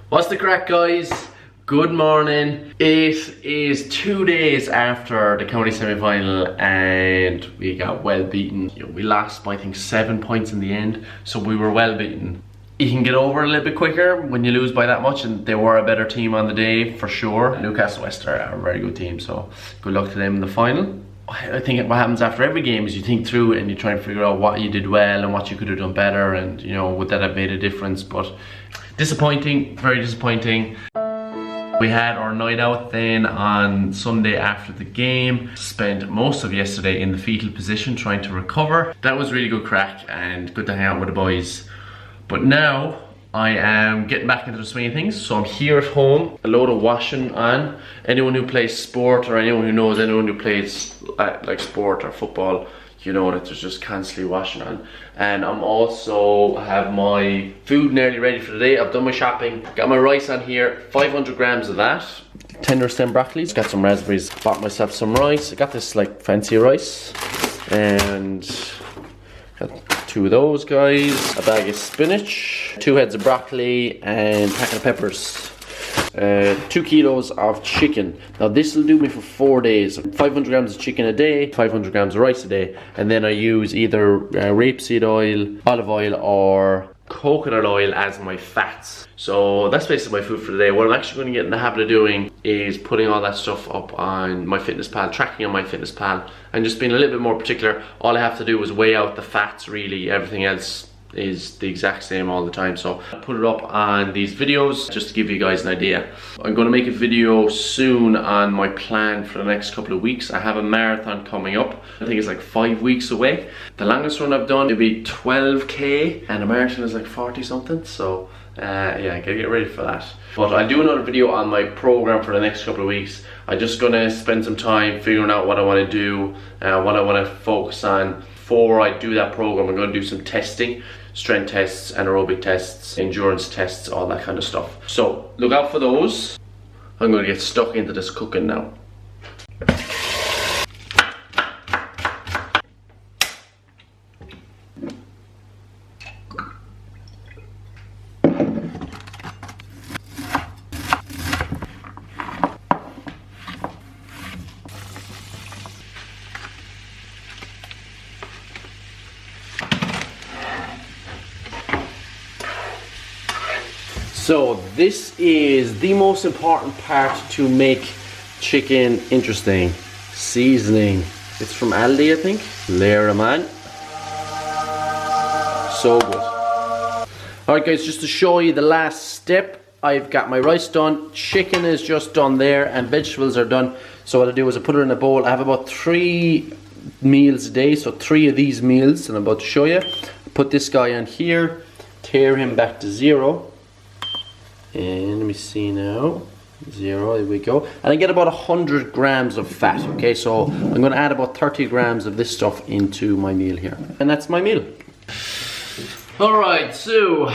What's the crack, guys? Good morning. It is 2 days after the county semi-final and we got well beaten. We lost by I think 7 points in the end, so we were well beaten. You can get over it a little bit quicker when you lose by that much, and they were a better team on the day for sure. Newcastle West are a very good team, so good luck to them in the final. I think what happens after every game is you think through it and you try and figure out what you did well and what you could have done better, and you know, would that have made a difference? But disappointing, very disappointing. We had our night out then on Sunday after the game. Spent most of yesterday in the fetal position trying to recover. That was really good crack and good to hang out with the boys. But now I am getting back into the swing of things, so I'm here at home, a load of washing on. Anyone who plays sport, or anyone who knows anyone who plays like sport or football, you know that there's just constantly washing on. And I'm also have my food nearly ready for the day. I've done my shopping, got my rice on here, 500 grams of that. Tender stem broccoli, got some raspberries, bought myself some rice. I got this like fancy rice, and got 2 of those guys, a bag of spinach, 2 heads of broccoli, and a packet of peppers. 2 kilos of chicken. Now this will do me for 4 days. 500 grams of chicken a day, 500 grams of rice a day, and then I use either rapeseed oil, olive oil, or coconut oil as my fats. So that's basically my food for the day. What I'm actually going to get in the habit of doing is putting all that stuff up on MyFitnessPal, tracking on MyFitnessPal, and just being a little bit more particular. All I have to do is weigh out the fats really, everything else is the exact same all the time. So I put it up on these videos just to give you guys an idea. I'm going to make a video soon on my plan for the next couple of weeks. I have a marathon coming up. I think it's like 5 weeks away. The longest run I've done, it'll be 12k, and a marathon is like 40 something. So yeah, gotta get ready for that. But I'll do another video on my program for the next couple of weeks. I'm just gonna spend some time figuring out what I want to do, what I want to focus on. Before I do that program, I'm going to do some testing, strength tests, anaerobic tests, endurance tests, all that kind of stuff. So look out for those. I'm going to get stuck into this cooking now. So this is the most important part to make chicken interesting. Seasoning. It's from Aldi, I think. Layer them on. So good. Alright guys, just to show you the last step, I've got my rice done, chicken is just done there, and vegetables are done. So what I do is I put it in a bowl. I have about 3 meals a day, so 3 of these meals, and I'm about to show you. Put this guy on here, tear him back to 0. And let me see now, 0, there we go. And I get about 100 grams of fat, okay? So I'm gonna add about 30 grams of this stuff into my meal here. And that's my meal. All right, so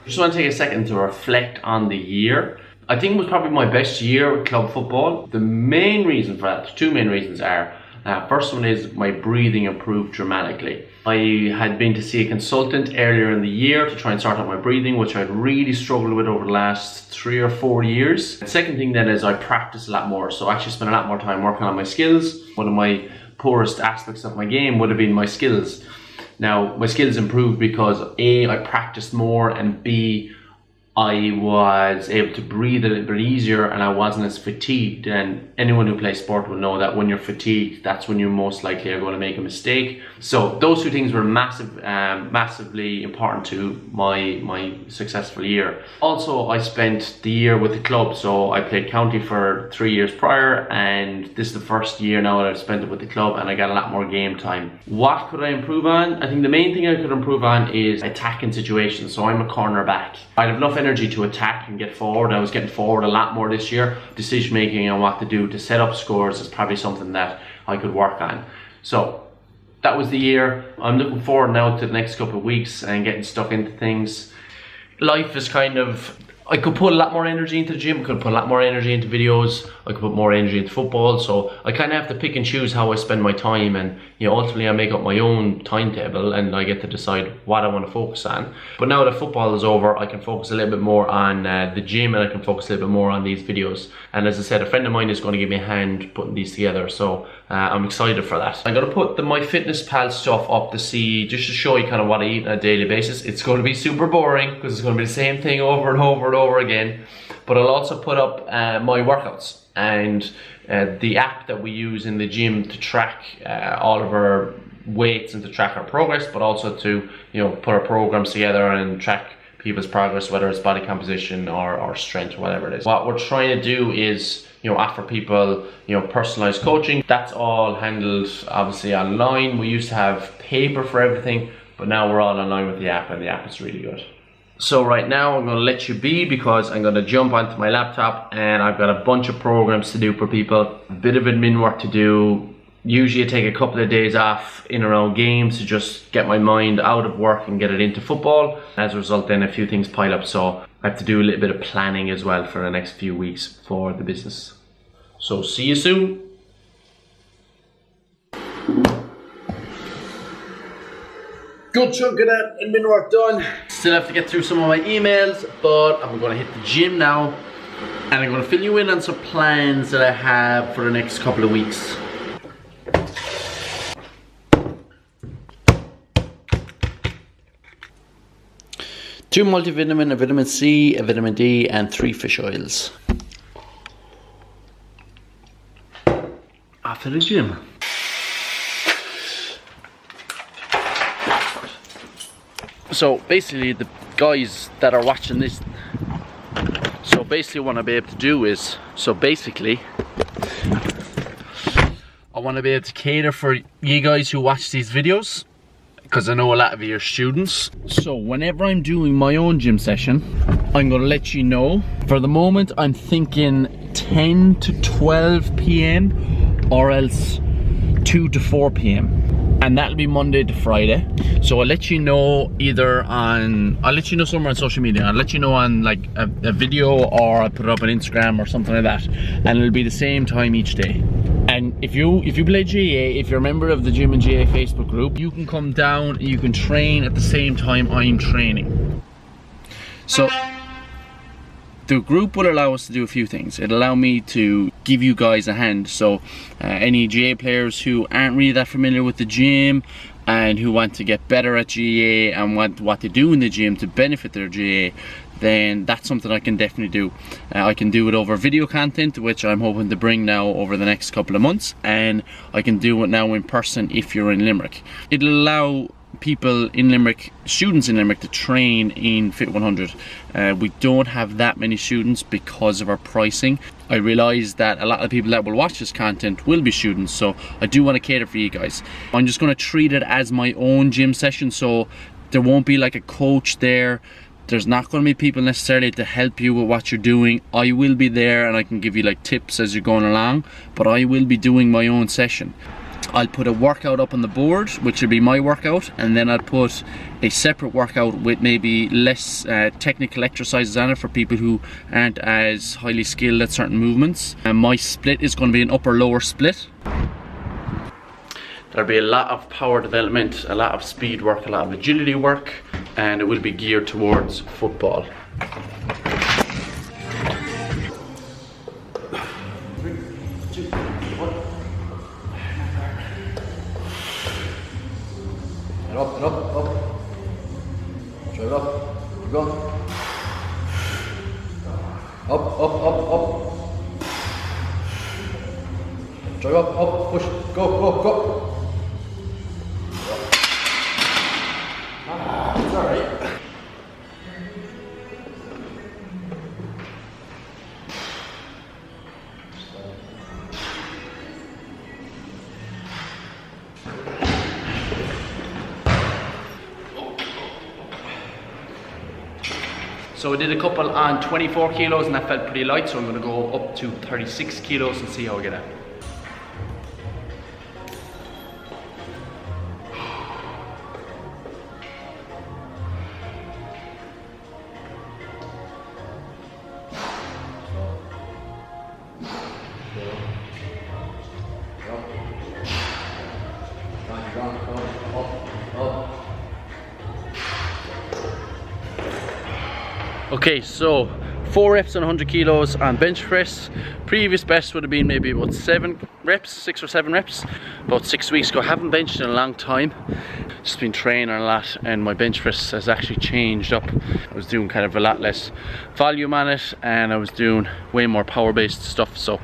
just wanna take a second to reflect on the year. I think it was probably my best year with club football. The main reason for that, 2 main reasons are, first one is my breathing improved dramatically. I had been to see a consultant earlier in the year to try and sort out my breathing, which I'd really struggled with over the last 3 or 4 years. The second thing then is I practiced a lot more, so I actually spent a lot more time working on my skills. One of my poorest aspects of my game would have been my skills. Now, my skills improved because A, I practiced more, and B, I was able to breathe a little bit easier and I wasn't as fatigued. And anyone who plays sport will know that when you're fatigued, that's when you most likely are going to make a mistake. So those 2 things were massively important to my successful year. Also, I spent the year with the club, so I played county for 3 years prior, and this is the first year now that I've spent it with the club, and I got a lot more game time. What could I improve on? I think the main thing I could improve on is attacking situations. So I'm a corner back. I have enough energy to attack and get forward. I was getting forward a lot more this year. Decision making on what to do to set up scores is probably something that I could work on. So that was the year. I'm looking forward now to the next couple of weeks and getting stuck into things. Life is kind of I could put a lot more energy into the gym, I could put a lot more energy into videos, I could put more energy into football, so I kind of have to pick and choose how I spend my time, and ultimately I make up my own timetable and I get to decide what I want to focus on. But now that football is over, I can focus a little bit more on the gym, and I can focus a little bit more on these videos. And as I said, a friend of mine is going to give me a hand putting these together, so I'm excited for that. I'm going to put the MyFitnessPal stuff up to see, just to show you kind of what I eat on a daily basis. It's going to be super boring because it's going to be the same thing over and over and over again, but I'll also put up my workouts and the app that we use in the gym to track all of our weights and to track our progress, but also to put our programs together and track people's progress, whether it's body composition or strength or whatever it is. What we're trying to do is offer people personalized coaching. That's all handled obviously online. We used to have paper for everything, but now we're all online with the app, and the app is really good. So right now I'm going to let you be, because I'm going to jump onto my laptop and I've got a bunch of programs to do for people, a bit of admin work to do. Usually I take a couple of days off in around games to just get my mind out of work and get it into football. As a result, then a few things pile up, so I have to do a little bit of planning as well for the next few weeks for the business. So see you soon. Good chunk of that admin work done. Still have to get through some of my emails, but I'm going to hit the gym now, and I'm going to fill you in on some plans that I have for the next couple of weeks. 2 multivitamin, a vitamin C, a vitamin D, and 3 fish oils. After the gym. So basically the guys that are watching this, what I be able to do is, I want to be able to cater for you guys who watch these videos, because I know a lot of you are students. So whenever I'm doing my own gym session, I'm going to let you know. For the moment I'm thinking 10 to 12 p.m. or else 2 to 4 p.m. and that'll be Monday to Friday. So I'll let you know either on, I'll let you know somewhere on social media. I'll let you know on like a video, or I'll put it up on Instagram or something like that, and it'll be the same time each day. And if you play GA, if you're a member of the Gym and GA Facebook group, you can come down and you can train at the same time I'm training. So the group will allow us to do a few things. It'll allow me to give you guys a hand. So any GA players who aren't really that familiar with the gym and who want to get better at GA and want what to do in the gym to benefit their GA, then that's something I can definitely do. I can do it over video content, which I'm hoping to bring now over the next couple of months, and I can do it now in person if you're in Limerick. It'll allow people in Limerick, students in Limerick, to train in Fit 100. We don't have that many students because of our pricing. I realise that a lot of people that will watch this content will be students, so I do want to cater for you guys. I'm just going to treat it as my own gym session, so there won't be like a coach there. There's not going to be people necessarily to help you with what you're doing. I will be there and I can give you like tips as you're going along, but I will be doing my own session. I'll put a workout up on the board, which will be my workout, and then I'll put a separate workout with maybe less technical exercises on it for people who aren't as highly skilled at certain movements. And my split is going to be an upper-lower split. There'll be a lot of power development, a lot of speed work, a lot of agility work, and it will be geared towards football. Up and up, up. Try it up. Keep going. Up, up, up, up. Try up, push. Go, go, go. It's alright. So I did a couple on 24 kilos and that felt pretty light, so I'm going to go up to 36 kilos and see how I get on. Okay, so 4 reps on 100 kilos on bench press. Previous best would have been maybe about 7 reps, 6 or 7 reps, about 6 weeks ago. Haven't benched in a long time. Just been training a lot, and my bench press has actually changed up. I was doing kind of a lot less volume on it, and I was doing way more power based stuff, so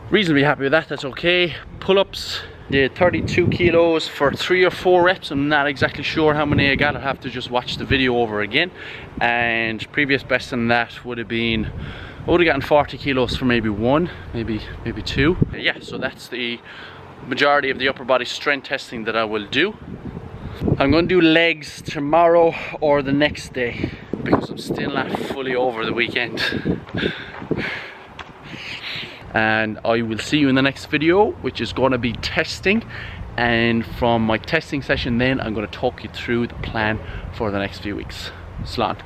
reasonably happy with that. That's okay. Pull-ups, did 32 kilos for 3 or 4 reps. I'm not exactly sure how many I got. I'll have to just watch the video over again. And previous best than that would have been, I would have gotten 40 kilos for maybe 1, maybe 2. Yeah, so that's the majority of the upper body strength testing that I will do. I'm going to do legs tomorrow or the next day because I'm still not fully over the weekend. And I will see you in the next video, which is going to be testing. And from my testing session then, I'm going to talk you through the plan for the next few weeks. Slán.